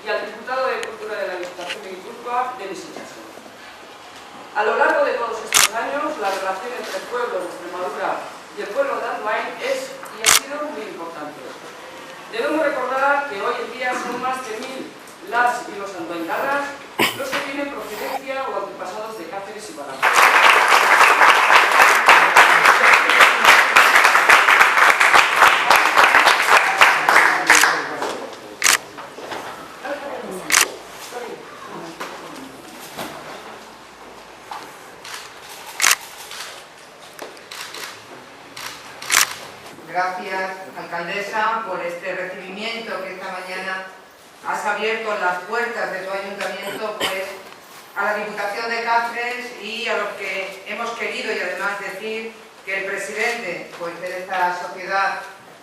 y al diputado de Cultura de la Diputación de Guipúzcoa, Denis Itxaso. A lo largo de todos estos años, la relación entre el pueblo de Extremadura y el pueblo de Andoain es y ha sido muy importante. Debemos recordar que hoy en día son más de 1000 las y los andoaintarras los que tienen procedencia o antepasados de Cáceres y Badajoz. Gracias, alcaldesa, por este recibimiento que esta mañana has abierto las puertas de tu ayuntamiento pues, a la Diputación de Cáceres y a los que hemos querido, y además decir que el presidente pues, de esta sociedad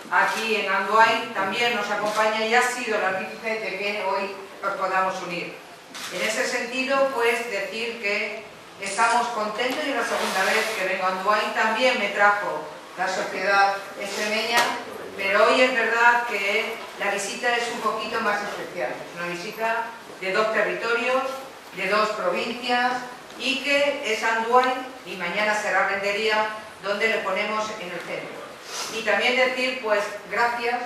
aquí en Andoain también nos acompaña y ha sido el artífice de que hoy nos podamos unir. En ese sentido, pues decir que estamos contentos y la segunda vez que vengo a Andoain también me trajo la sociedad extremeña, pero hoy es verdad que la visita es un poquito más especial. Es una visita de 2 territorios, de 2 provincias y que es Andoain y mañana será Rentería donde le ponemos en el centro. Y también decir pues gracias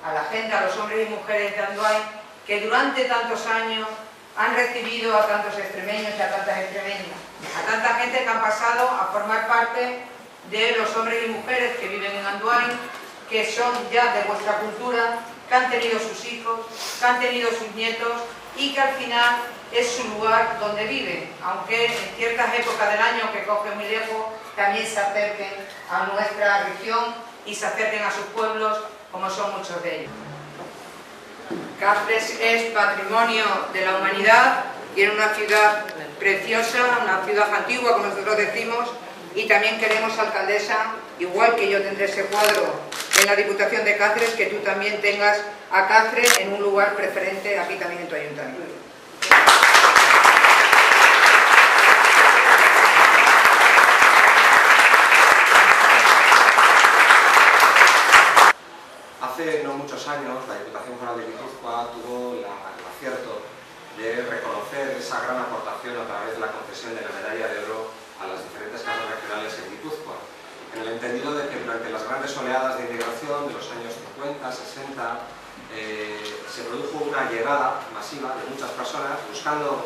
a la gente, a los hombres y mujeres de Andoain que durante tantos años han recibido a tantos extremeños y a tantas extremeñas, a tanta gente que han pasado a formar parte de los hombres y mujeres que viven en Andoain, que son ya de vuestra cultura, que han tenido sus hijos, que han tenido sus nietos y que al final es su lugar donde viven, aunque en ciertas épocas del año que cogen muy lejos, también se acerquen a nuestra región y se acerquen a sus pueblos, como son muchos de ellos. Cáceres es patrimonio de la humanidad y es una ciudad preciosa, una ciudad antigua, como nosotros decimos, y también queremos, alcaldesa, igual que yo tendré ese cuadro en la Diputación de Cáceres, que tú también tengas a Cáceres en un lugar preferente aquí también en tu ayuntamiento. Hace no muchos años la Diputación Foral de Guipúzcoa tuvo el acierto de reconocer esa gran aportación a través de la concesión de la medalla de oro a las diferentes casas regionales en Guipúzcoa, en el entendido de que durante las grandes oleadas de inmigración de los años 50, 60, se produjo una llegada masiva de muchas personas buscando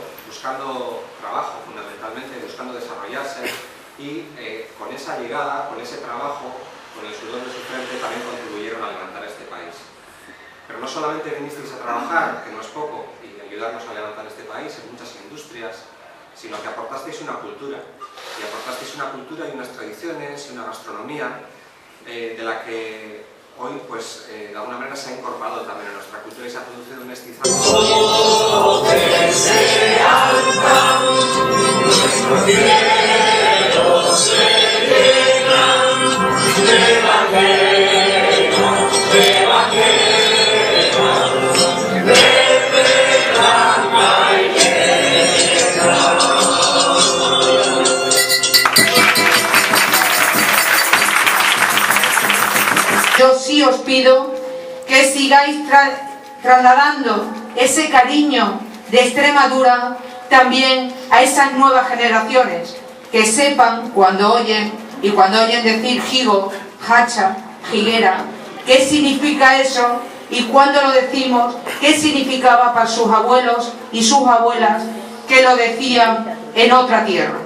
trabajo, fundamentalmente, buscando desarrollarse y con esa llegada, con ese trabajo, con el sudor de su frente, también contribuyeron a levantar este país. Pero no solamente vinisteis a trabajar, que no es poco, y ayudarnos a levantar este país en muchas industrias, sino que aportasteis una cultura, y unas tradiciones y una gastronomía de la que hoy, pues, de alguna manera se ha incorporado también a nuestra cultura y se ha producido un mestizaje. Yo sí os pido que sigáis trasladando ese cariño de Extremadura también a esas nuevas generaciones, que sepan cuando oyen decir higo, hacha, higuera, qué significa eso y cuando lo decimos, qué significaba para sus abuelos y sus abuelas que lo decían en otra tierra.